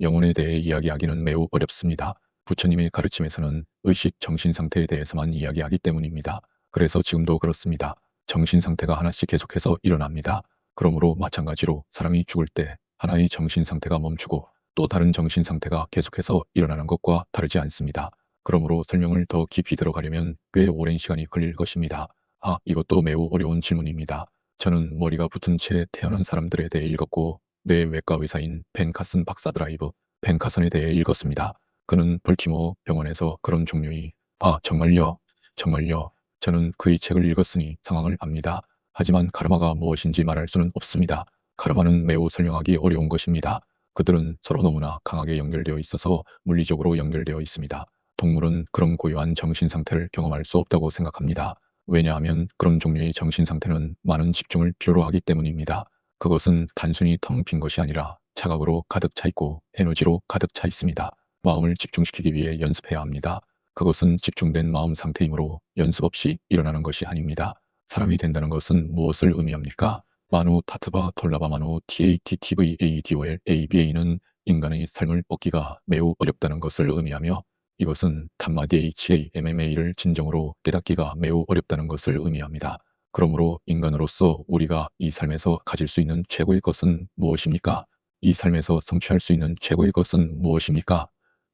영혼에 대해 이야기하기는 매우 어렵습니다. 부처님의 가르침에서는 의식, 정신 상태에 대해서만 이야기하기 때문입니다. 그래서 지금도 그렇습니다. 정신 상태가 하나씩 계속해서 일어납니다. 그러므로 마찬가지로 사람이 죽을 때 하나의 정신 상태가 멈추고 또 다른 정신 상태가 계속해서 일어나는 것과 다르지 않습니다. 그러므로 설명을 더 깊이 들어가려면 꽤 오랜 시간이 걸릴 것입니다. 이것도 매우 어려운 질문입니다. 저는 머리가 붙은 채 태어난 사람들에 대해 읽었고 뇌외과 의사인 벤 카슨 박사 드라이브 벤 카슨에 대해 읽었습니다. 그는 벌티모어 병원에서 그런 종류의 정말요? 정말요? 저는 그의 책을 읽었으니 상황을 압니다. 하지만 카르마가 무엇인지 말할 수는 없습니다. 카르마는 매우 설명하기 어려운 것입니다. 그들은 서로 너무나 강하게 연결되어 있어서 물리적으로 연결되어 있습니다. 동물은 그런 고유한 정신 상태를 경험할 수 없다고 생각합니다. 왜냐하면 그런 종류의 정신 상태는 많은 집중을 필요로 하기 때문입니다. 그것은 단순히 텅 빈 것이 아니라 자각으로 가득 차 있고 에너지로 가득 차 있습니다. 마음을 집중시키기 위해 연습해야 합니다. 그것은 집중된 마음 상태이므로 연습 없이 일어나는 것이 아닙니다. 사람이 된다는 것은 무엇을 의미합니까? 마누 타트바 톨라바 마누 TATTVADOL ABA는 인간의 삶을 얻기가 매우 어렵다는 것을 의미하며 이것은 단마 DHAMMA를 진정으로 깨닫기가 매우 어렵다는 것을 의미합니다. 그러므로 인간으로서 우리가 이 삶에서 가질 수 있는 최고의 것은 무엇입니까? 이 삶에서 성취할 수 있는 최고의 것은 무엇입니까?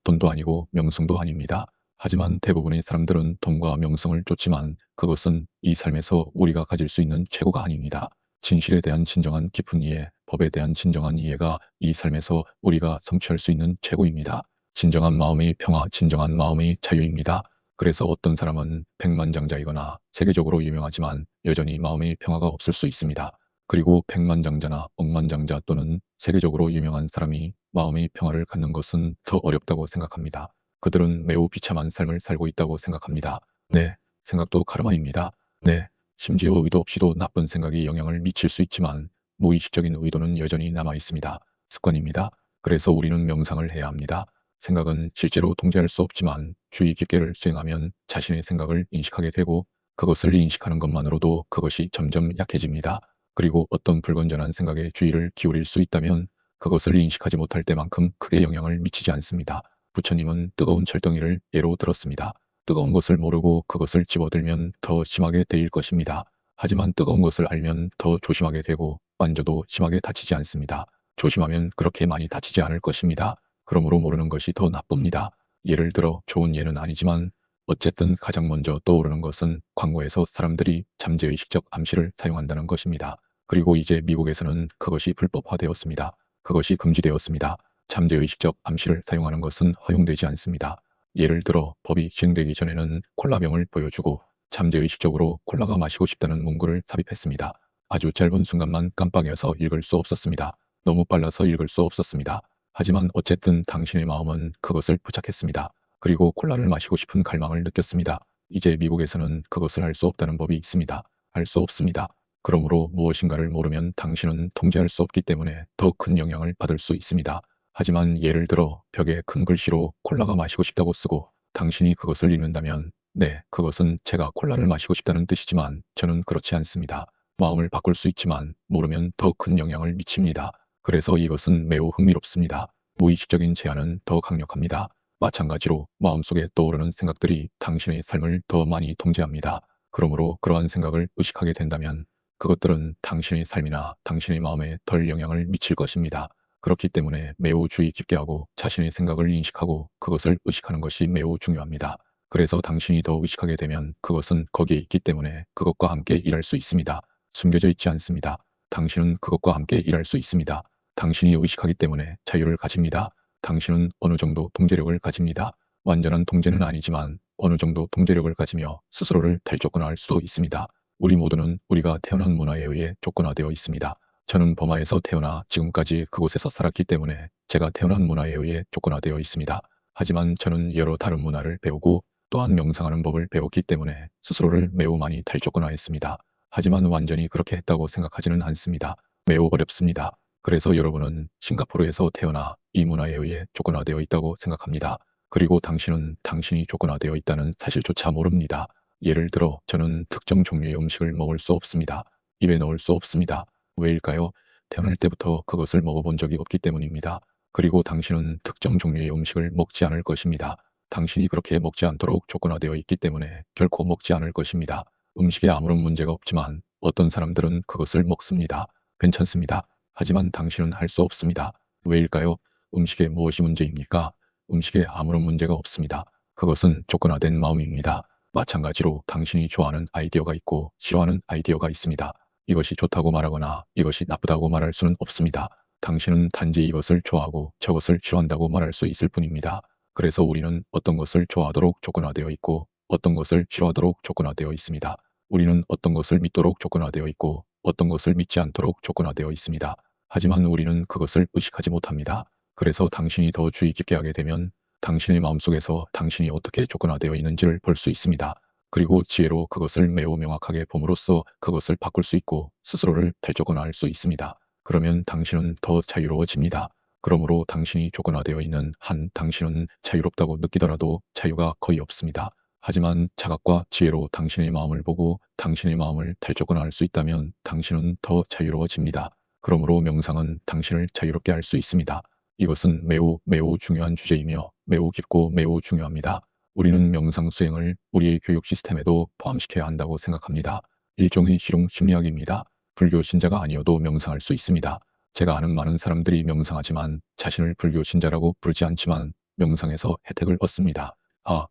돈도 아니고 명성도 아닙니다. 하지만 대부분의 사람들은 돈과 명성을 쫓지만 그것은 이 삶에서 우리가 가질 수 있는 최고가 아닙니다. 진실에 대한 진정한 깊은 이해, 법에 대한 진정한 이해가 이 삶에서 우리가 성취할 수 있는 최고입니다. 진정한 마음의 평화, 진정한 마음의 자유입니다. 그래서 어떤 사람은 백만장자이거나 세계적으로 유명하지만 여전히 마음의 평화가 없을 수 있습니다. 그리고 백만장자나 억만장자 또는 세계적으로 유명한 사람이 마음의 평화를 갖는 것은 더 어렵다고 생각합니다. 그들은 매우 비참한 삶을 살고 있다고 생각합니다. 네, 생각도 카르마입니다. 네, 심지어 의도 없이도 나쁜 생각이 영향을 미칠 수 있지만 무의식적인 의도는 여전히 남아 있습니다. 습관입니다. 그래서 우리는 명상을 해야 합니다. 생각은 실제로 통제할 수 없지만 주의 깊게를 수행하면 자신의 생각을 인식하게 되고 그것을 인식하는 것만으로도 그것이 점점 약해집니다. 그리고 어떤 불건전한 생각에 주의를 기울일 수 있다면 그것을 인식하지 못할 때만큼 크게 영향을 미치지 않습니다. 부처님은 뜨거운 철덩이를 예로 들었습니다. 뜨거운 것을 모르고 그것을 집어들면 더 심하게 데일 것입니다. 하지만 뜨거운 것을 알면 더 조심하게 되고 만져도 심하게 다치지 않습니다. 조심하면 그렇게 많이 다치지 않을 것입니다. 그러므로 모르는 것이 더 나쁩니다. 예를 들어 좋은 예는 아니지만 어쨌든 가장 먼저 떠오르는 것은 광고에서 사람들이 잠재의식적 암시를 사용한다는 것입니다. 그리고 이제 미국에서는 그것이 불법화되었습니다. 그것이 금지되었습니다. 잠재의식적 암시를 사용하는 것은 허용되지 않습니다. 예를 들어 법이 시행되기 전에는 콜라병을 보여주고 잠재의식적으로 콜라가 마시고 싶다는 문구를 삽입했습니다. 아주 짧은 순간만 깜빡여서 읽을 수 없었습니다. 너무 빨라서 읽을 수 없었습니다. 하지만 어쨌든 당신의 마음은 그것을 포착했습니다. 그리고 콜라를 마시고 싶은 갈망을 느꼈습니다. 이제 미국에서는 그것을 할 수 없다는 법이 있습니다. 할 수 없습니다. 그러므로 무엇인가를 모르면 당신은 통제할 수 없기 때문에 더 큰 영향을 받을 수 있습니다. 하지만 예를 들어 벽에 큰 글씨로 콜라가 마시고 싶다고 쓰고 당신이 그것을 읽는다면 네, 그것은 제가 콜라를 마시고 싶다는 뜻이지만 저는 그렇지 않습니다. 마음을 바꿀 수 있지만 모르면 더 큰 영향을 미칩니다. 그래서 이것은 매우 흥미롭습니다. 무의식적인 제한은 더 강력합니다. 마찬가지로 마음속에 떠오르는 생각들이 당신의 삶을 더 많이 통제합니다. 그러므로 그러한 생각을 의식하게 된다면 그것들은 당신의 삶이나 당신의 마음에 덜 영향을 미칠 것입니다. 그렇기 때문에 매우 주의 깊게 하고 자신의 생각을 인식하고 그것을 의식하는 것이 매우 중요합니다. 그래서 당신이 더 의식하게 되면 그것은 거기에 있기 때문에 그것과 함께 일할 수 있습니다. 숨겨져 있지 않습니다. 당신은 그것과 함께 일할 수 있습니다. 당신이 의식하기 때문에 자유를 가집니다. 당신은 어느 정도 통제력을 가집니다. 완전한 통제는 아니지만 어느 정도 통제력을 가지며 스스로를 탈조건화할 수도 있습니다. 우리 모두는 우리가 태어난 문화에 의해 조건화되어 있습니다. 저는 버마에서 태어나 지금까지 그곳에서 살았기 때문에 제가 태어난 문화에 의해 조건화되어 있습니다. 하지만 저는 여러 다른 문화를 배우고 또한 명상하는 법을 배웠기 때문에 스스로를 매우 많이 탈조건화했습니다. 하지만 완전히 그렇게 했다고 생각하지는 않습니다. 매우 어렵습니다. 그래서 여러분은 싱가포르에서 태어나 이 문화에 의해 조건화되어 있다고 생각합니다. 그리고 당신은 당신이 조건화되어 있다는 사실조차 모릅니다. 예를 들어 저는 특정 종류의 음식을 먹을 수 없습니다. 입에 넣을 수 없습니다. 왜일까요? 태어날 때부터 그것을 먹어본 적이 없기 때문입니다. 그리고 당신은 특정 종류의 음식을 먹지 않을 것입니다. 당신이 그렇게 먹지 않도록 조건화되어 있기 때문에 결코 먹지 않을 것입니다. 음식에 아무런 문제가 없지만 어떤 사람들은 그것을 먹습니다. 괜찮습니다. 하지만 당신은 할 수 없습니다. 왜일까요? 음식에 무엇이 문제입니까? 음식에 아무런 문제가 없습니다. 그것은 조건화된 마음입니다. 마찬가지로 당신이 좋아하는 아이디어가 있고 싫어하는 아이디어가 있습니다. 이것이 좋다고 말하거나 이것이 나쁘다고 말할 수는 없습니다. 당신은 단지 이것을 좋아하고 저것을 싫어한다고 말할 수 있을 뿐입니다. 그래서 우리는 어떤 것을 좋아하도록 조건화되어 있고 어떤 것을 싫어하도록 조건화되어 있습니다. 우리는 어떤 것을 믿도록 조건화되어 있고 어떤 것을 믿지 않도록 조건화되어 있습니다. 하지만 우리는 그것을 의식하지 못합니다. 그래서 당신이 더 주의 깊게 하게 되면 당신의 마음속에서 당신이 어떻게 조건화되어 있는지를 볼 수 있습니다. 그리고 지혜로 그것을 매우 명확하게 봄으로써 그것을 바꿀 수 있고 스스로를 탈조건화할 수 있습니다. 그러면 당신은 더 자유로워집니다. 그러므로 당신이 조건화되어 있는 한 당신은 자유롭다고 느끼더라도 자유가 거의 없습니다. 하지만 자각과 지혜로 당신의 마음을 보고 당신의 마음을 탈조건화할 수 있다면 당신은 더 자유로워집니다. 그러므로 명상은 당신을 자유롭게 할 수 있습니다. 이것은 매우 중요한 주제이며 매우 깊고 매우 중요합니다. 우리는 명상 수행을 우리의 교육 시스템에도 포함시켜야 한다고 생각합니다. 일종의 실용 심리학입니다. 불교 신자가 아니어도 명상할 수 있습니다. 제가 아는 많은 사람들이 명상하지만 자신을 불교 신자라고 부르지 않지만 명상에서 혜택을 얻습니다.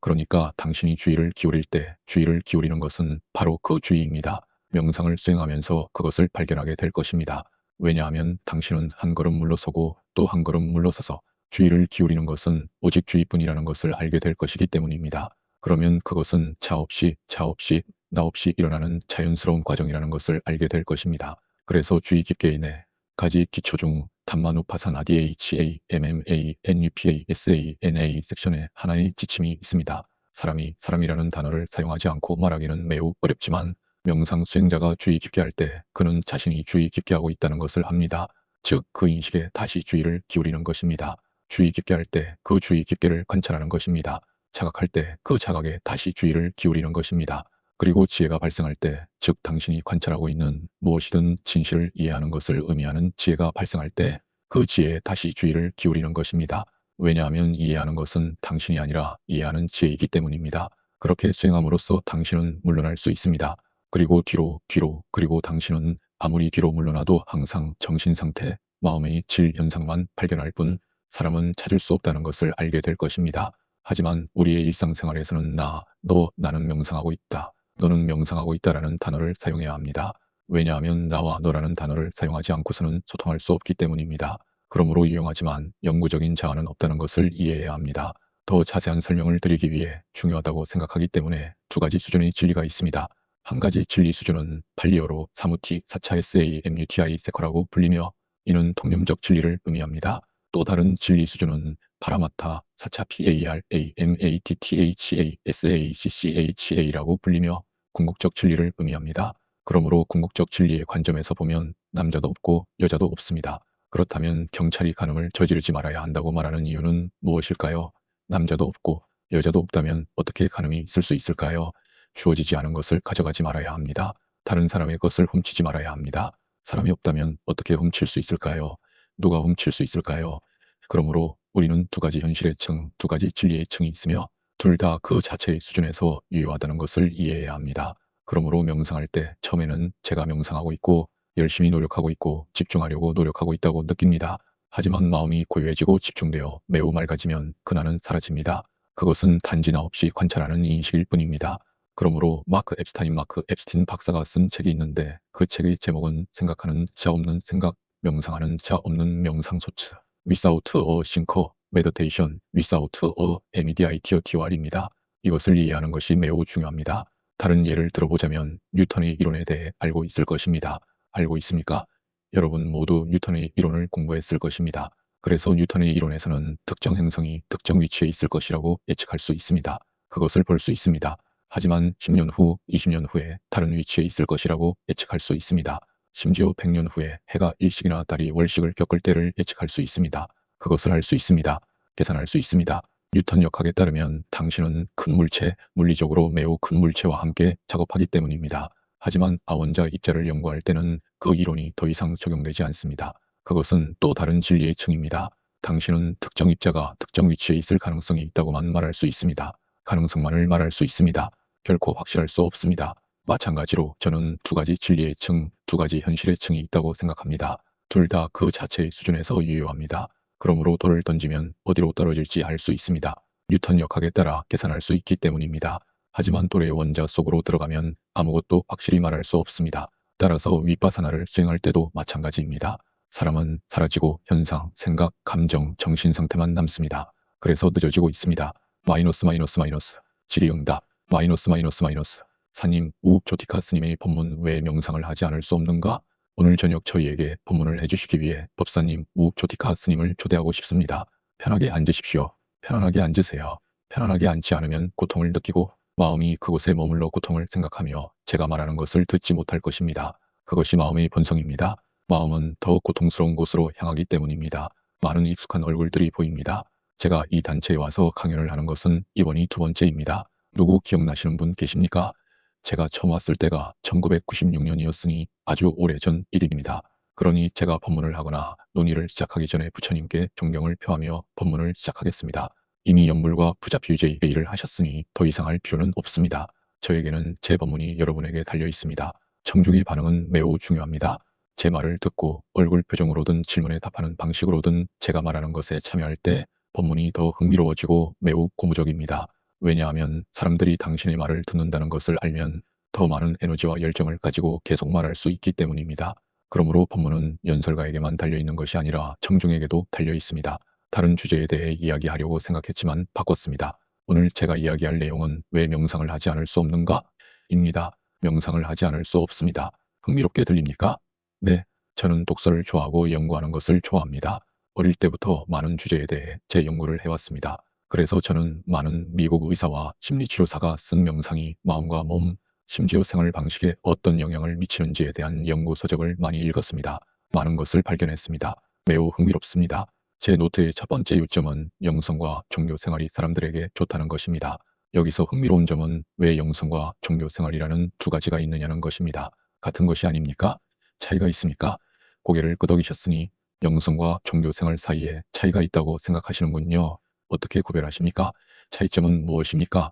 그러니까 당신이 주의를 기울일 때 주의를 기울이는 것은 바로 그 주의입니다. 명상을 수행하면서 그것을 발견하게 될 것입니다. 왜냐하면 당신은 한 걸음 물러서고 또 한 걸음 물러서서 주의를 기울이는 것은 오직 주의뿐이라는 것을 알게 될 것이기 때문입니다. 그러면 그것은 차 없이 나 없이 일어나는 자연스러운 과정이라는 것을 알게 될 것입니다. 그래서 주의 깊게 네 가지 기초 중 담마누파사나 DHA, MMA, NUPA, SANA 섹션에 하나의 지침이 있습니다. 사람이라는 단어를 사용하지 않고 말하기는 매우 어렵지만 명상 수행자가 주의 깊게 할 때 그는 자신이 주의 깊게 하고 있다는 것을 합니다. 즉, 그 인식에 다시 주의를 기울이는 것입니다. 주의 깊게 할 때 그 주의 깊게를 관찰하는 것입니다. 자각할 때 그 자각에 다시 주의를 기울이는 것입니다. 그리고 지혜가 발생할 때, 즉 당신이 관찰하고 있는 무엇이든 진실을 이해하는 것을 의미하는 지혜가 발생할 때 그 지혜에 다시 주의를 기울이는 것입니다. 왜냐하면 이해하는 것은 당신이 아니라 이해하는 지혜이기 때문입니다. 그렇게 수행함으로써 당신은 물러날 수 있습니다. 그리고 그리고 당신은 아무리 뒤로 물러나도 항상 정신 상태, 마음의 질 현상만 발견할 뿐 사람은 찾을 수 없다는 것을 알게 될 것입니다. 하지만 우리의 일상생활에서는 나는 명상하고 있다. 너는 명상하고 있다라는 단어를 사용해야 합니다. 왜냐하면 나와 너라는 단어를 사용하지 않고서는 소통할 수 없기 때문입니다. 그러므로 유용하지만 영구적인 자아는 없다는 것을 이해해야 합니다. 더 자세한 설명을 드리기 위해 중요하다고 생각하기 때문에 두 가지 수준의 진리가 있습니다. 한 가지 진리 수준은 팔리어로 사무티, 사차 SAMUTI 세커라고 불리며 이는 통념적 진리를 의미합니다. 또 다른 진리 수준은 파라마타, 사차 PARAMATTHA SACCHA라고 불리며 궁극적 진리를 의미합니다. 그러므로 궁극적 진리의 관점에서 보면 남자도 없고 여자도 없습니다. 그렇다면 경찰이 간음을 저지르지 말아야 한다고 말하는 이유는 무엇일까요? 남자도 없고 여자도 없다면 어떻게 간음이 있을 수 있을까요? 주어지지 않은 것을 가져가지 말아야 합니다. 다른 사람의 것을 훔치지 말아야 합니다. 사람이 없다면 어떻게 훔칠 수 있을까요? 누가 훔칠 수 있을까요? 그러므로 우리는 두 가지 현실의 층, 두 가지 진리의 층이 있으며 둘 다 그 자체의 수준에서 유효하다는 것을 이해해야 합니다. 그러므로 명상할 때 처음에는 제가 명상하고 있고 열심히 노력하고 있고 집중하려고 노력하고 있다고 느낍니다. 하지만 마음이 고요해지고 집중되어 매우 맑아지면 그날은 사라집니다. 그것은 단지 나 없이 관찰하는 인식일 뿐입니다. 그러므로 마크 앱스틴 박사가 쓴 책이 있는데 그 책의 제목은 생각하는 자 없는 생각, 명상하는 자 없는 명상 소츠. Without a thinker, meditation, without a mediator입니다. 이것을 이해하는 것이 매우 중요합니다. 다른 예를 들어보자면 뉴턴의 이론에 대해 알고 있을 것입니다. 알고 있습니까? 여러분 모두 뉴턴의 이론을 공부했을 것입니다. 그래서 뉴턴의 이론에서는 특정 행성이 특정 위치에 있을 것이라고 예측할 수 있습니다. 그것을 볼 수 있습니다. 하지만 10년 후, 20년 후에 다른 위치에 있을 것이라고 예측할 수 있습니다. 심지어 100년 후에 해가 일식이나 달이 월식을 겪을 때를 예측할 수 있습니다. 그것을 할 수 있습니다. 계산할 수 있습니다. 뉴턴 역학에 따르면 당신은 큰 물체, 물리적으로 매우 큰 물체와 함께 작업하기 때문입니다. 하지만 아원자 입자를 연구할 때는 그 이론이 더 이상 적용되지 않습니다. 그것은 또 다른 진리의 층입니다. 당신은 특정 입자가 특정 위치에 있을 가능성이 있다고만 말할 수 있습니다. 가능성만을 말할 수 있습니다. 결코 확실할 수 없습니다. 마찬가지로 저는 두 가지 진리의 층, 두 가지 현실의 층이 있다고 생각합니다. 둘 다 그 자체의 수준에서 유효합니다. 그러므로 돌을 던지면 어디로 떨어질지 알 수 있습니다. 뉴턴 역학에 따라 계산할 수 있기 때문입니다. 하지만 돌의 원자 속으로 들어가면 아무것도 확실히 말할 수 없습니다. 따라서 윗바사나를 수행할 때도 마찬가지입니다. 사람은 사라지고 현상, 생각, 감정, 정신 상태만 남습니다. 그래서 늦어지고 있습니다. 마이너스 마이너스 마이너스 질의응답 마이너스 마이너스 마이너스 사님, 우조티카 스님의 법문 왜 명상을 하지 않을 수 없는가? 오늘 저녁 저희에게 법문을 해주시기 위해 법사님 우조티카 스님을 초대하고 싶습니다. 편하게 앉으십시오. 편안하게 앉으세요. 편안하게 앉지 않으면 고통을 느끼고 마음이 그곳에 머물러 고통을 생각하며 제가 말하는 것을 듣지 못할 것입니다. 그것이 마음의 본성입니다. 마음은 더 고통스러운 곳으로 향하기 때문입니다. 많은 익숙한 얼굴들이 보입니다. 제가 이 단체에 와서 강연을 하는 것은 이번이 두 번째입니다. 누구 기억나시는 분 계십니까? 제가 처음 왔을 때가 1996년이었으니 아주 오래전 일입니다. 그러니 제가 법문을 하거나 논의를 시작하기 전에 부처님께 존경을 표하며 법문을 시작하겠습니다. 이미 연불과 부자필제의 회의를 하셨으니 더 이상 할 필요는 없습니다. 저에게는 제 법문이 여러분에게 달려 있습니다. 청중의 반응은 매우 중요합니다. 제 말을 듣고 얼굴 표정으로든 질문에 답하는 방식으로든 제가 말하는 것에 참여할 때 법문이 더 흥미로워지고 매우 고무적입니다. 왜냐하면 사람들이 당신의 말을 듣는다는 것을 알면 더 많은 에너지와 열정을 가지고 계속 말할 수 있기 때문입니다. 그러므로 법문은 연설가에게만 달려있는 것이 아니라 청중에게도 달려 있습니다. 다른 주제에 대해 이야기하려고 생각했지만 바꿨습니다. 오늘 제가 이야기할 내용은 왜 명상을 하지 않을 수 없는가? 입니다. 명상을 하지 않을 수 없습니다. 흥미롭게 들립니까? 네, 저는 독서를 좋아하고 연구하는 것을 좋아합니다. 어릴 때부터 많은 주제에 대해 제 연구를 해왔습니다. 그래서 저는 많은 미국 의사와 심리치료사가 쓴 명상이 마음과 몸, 심지어 생활 방식에 어떤 영향을 미치는지에 대한 연구 서적을 많이 읽었습니다. 많은 것을 발견했습니다. 매우 흥미롭습니다. 제 노트의 첫 번째 요점은 영성과 종교 생활이 사람들에게 좋다는 것입니다. 여기서 흥미로운 점은 왜 영성과 종교 생활이라는 두 가지가 있느냐는 것입니다. 같은 것이 아닙니까? 차이가 있습니까? 고개를 끄덕이셨으니 영성과 종교 생활 사이에 차이가 있다고 생각하시는군요. 어떻게 구별하십니까? 차이점은 무엇입니까?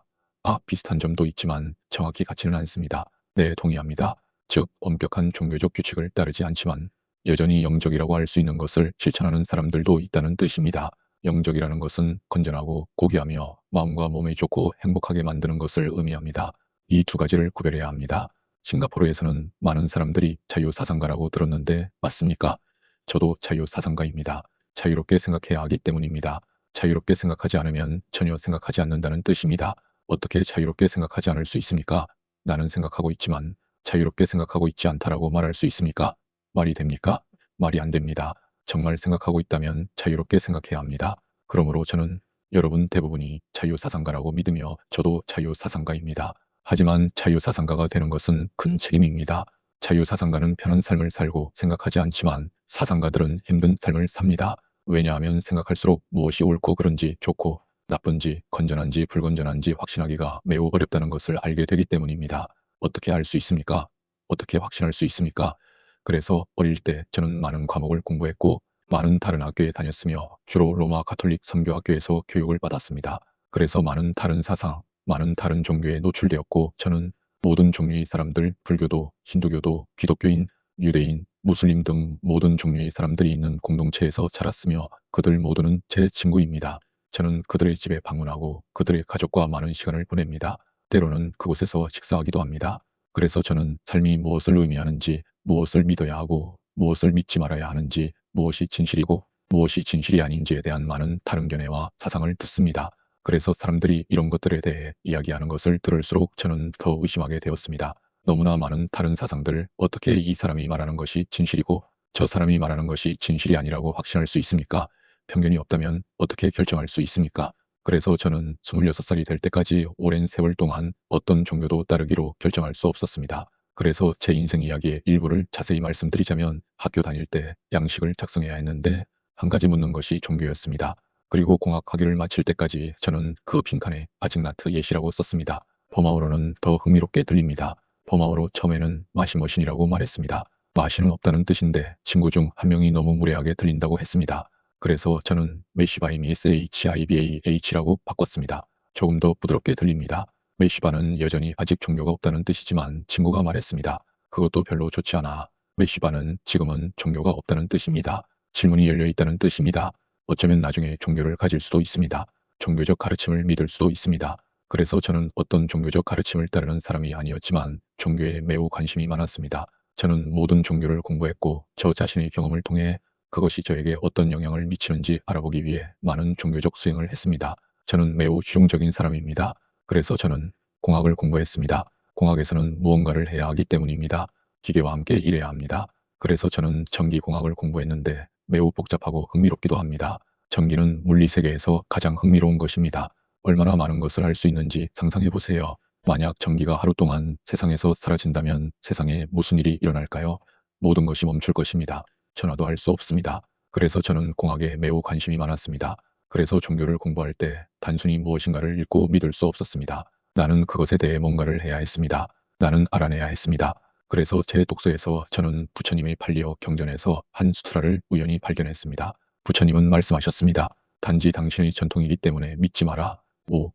비슷한 점도 있지만 정확히 같지는 않습니다. 네, 동의합니다. 즉, 엄격한 종교적 규칙을 따르지 않지만 여전히 영적이라고 할 수 있는 것을 실천하는 사람들도 있다는 뜻입니다. 영적이라는 것은 건전하고 고귀하며 마음과 몸에 좋고 행복하게 만드는 것을 의미합니다. 이 두 가지를 구별해야 합니다. 싱가포르에서는 많은 사람들이 자유사상가라고 들었는데 맞습니까? 저도 자유사상가입니다. 자유롭게 생각해야 하기 때문입니다. 자유롭게 생각하지 않으면 전혀 생각하지 않는다는 뜻입니다. 어떻게 자유롭게 생각하지 않을 수 있습니까? 나는 생각하고 있지만 자유롭게 생각하고 있지 않다라고 말할 수 있습니까? 말이 됩니까? 말이 안 됩니다. 정말 생각하고 있다면 자유롭게 생각해야 합니다. 그러므로 저는 여러분 대부분이 자유사상가라고 믿으며 저도 자유사상가입니다. 하지만 자유사상가가 되는 것은 큰 책임입니다. 자유사상가는 편한 삶을 살고 생각하지 않지만 사상가들은 힘든 삶을 삽니다. 왜냐하면 생각할수록 무엇이 옳고 그른지 좋고 나쁜지 건전한지 불건전한지 확신하기가 매우 어렵다는 것을 알게 되기 때문입니다. 어떻게 알 수 있습니까? 어떻게 확신할 수 있습니까? 그래서 어릴 때 저는 많은 과목을 공부했고 많은 다른 학교에 다녔으며 주로 로마 가톨릭 선교학교에서 교육을 받았습니다. 그래서 많은 다른 사상, 많은 다른 종교에 노출되었고 저는 모든 종류의 사람들, 불교도, 힌두교도, 기독교인, 유대인, 무슬림 등 모든 종류의 사람들이 있는 공동체에서 자랐으며 그들 모두는 제 친구입니다. 저는 그들의 집에 방문하고 그들의 가족과 많은 시간을 보냅니다. 때로는 그곳에서 식사하기도 합니다. 그래서 저는 삶이 무엇을 의미하는지, 무엇을 믿어야 하고, 무엇을 믿지 말아야 하는지, 무엇이 진실이고, 무엇이 진실이 아닌지에 대한 많은 다른 견해와 사상을 듣습니다. 그래서 사람들이 이런 것들에 대해 이야기하는 것을 들을수록 저는 더 의심하게 되었습니다. 너무나 많은 다른 사상들, 어떻게 이 사람이 말하는 것이 진실이고 저 사람이 말하는 것이 진실이 아니라고 확신할 수 있습니까? 편견이 없다면 어떻게 결정할 수 있습니까? 그래서 저는 26살이 될 때까지 오랜 세월 동안 어떤 종교도 따르기로 결정할 수 없었습니다. 그래서 제 인생 이야기의 일부를 자세히 말씀드리자면 학교 다닐 때 양식을 작성해야 했는데 한 가지 묻는 것이 종교였습니다. 그리고 공학 학위를 마칠 때까지 저는 그 빈칸에 아직나트 예시라고 썼습니다. 버마오로는 더 흥미롭게 들립니다. 버마오로 처음에는 마시머신이라고 말했습니다. 마시는 없다는 뜻인데 친구 중 한 명이 너무 무례하게 들린다고 했습니다. 그래서 저는 메시바임이 SHIBAH라고 바꿨습니다. 조금 더 부드럽게 들립니다. 메시바는 여전히 아직 종교가 없다는 뜻이지만 친구가 말했습니다. 그것도 별로 좋지 않아. 메시바는 지금은 종교가 없다는 뜻입니다. 질문이 열려 있다는 뜻입니다. 어쩌면 나중에 종교를 가질 수도 있습니다. 종교적 가르침을 믿을 수도 있습니다. 그래서 저는 어떤 종교적 가르침을 따르는 사람이 아니었지만 종교에 매우 관심이 많았습니다. 저는 모든 종교를 공부했고 저 자신의 경험을 통해 그것이 저에게 어떤 영향을 미치는지 알아보기 위해 많은 종교적 수행을 했습니다. 저는 매우 실용적인 사람입니다. 그래서 저는 공학을 공부했습니다. 공학에서는 무언가를 해야 하기 때문입니다. 기계와 함께 일해야 합니다. 그래서 저는 전기공학을 공부했는데 매우 복잡하고 흥미롭기도 합니다. 전기는 물리 세계에서 가장 흥미로운 것입니다. 얼마나 많은 것을 할 수 있는지 상상해 보세요. 만약 전기가 하루 동안 세상에서 사라진다면 세상에 무슨 일이 일어날까요? 모든 것이 멈출 것입니다. 전화도 할 수 없습니다. 그래서 저는 공학에 매우 관심이 많았습니다. 그래서 종교를 공부할 때 단순히 무엇인가를 읽고 믿을 수 없었습니다. 나는 그것에 대해 뭔가를 해야 했습니다. 나는 알아내야 했습니다. 그래서 제 독서에서 저는 부처님의 팔리어 경전에서 한 수트라를 우연히 발견했습니다. 부처님은 말씀하셨습니다. 단지 당신의 전통이기 때문에 믿지 마라.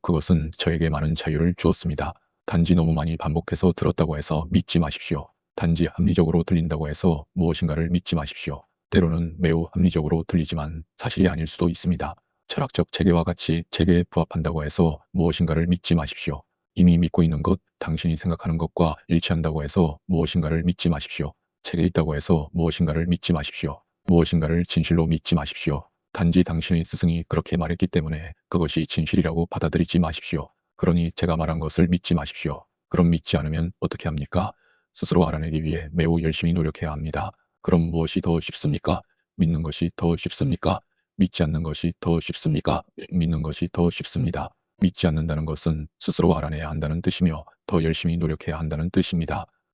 그것은 저에게 많은 자유를 주었습니다. 단지 너무 많이 반복해서 들었다고 해서 믿지 마십시오. 단지 합리적으로 들린다고 해서 무엇인가를 믿지 마십시오. 때로는 매우 합리적으로 들리지만 사실이 아닐 수도 있습니다. 철학적 체계와 같이 체계에 부합한다고 해서 무엇인가를 믿지 마십시오. 이미 믿고 있는 것, 당신이 생각하는 것과 일치한다고 해서 무엇인가를 믿지 마십시오. 책에 있다고 해서 무엇인가를 믿지 마십시오. 무엇인가를 진실로 믿지 마십시오. 단지 당신의 스승이 그렇게 말했기 때문에 그것이 진실이라고 받아들이지 마십시오. 그러니 제가 말한 것을 믿지 마십시오. 그럼 믿지 않으면 어떻게 합니까? 스스로 알아내기 위해 매우 열심히 노력해야 합니다. 그럼 무엇이 더 쉽습니까? 믿는 것이 더 쉽습니까? 믿지 않는 것이 더 쉽습니까? 믿는 것이 더 쉽습니다. 믿지 않는다는 것은 스스로 알아내야 한다는 뜻이며 더 열심히 노력해야 한다는 뜻입니다.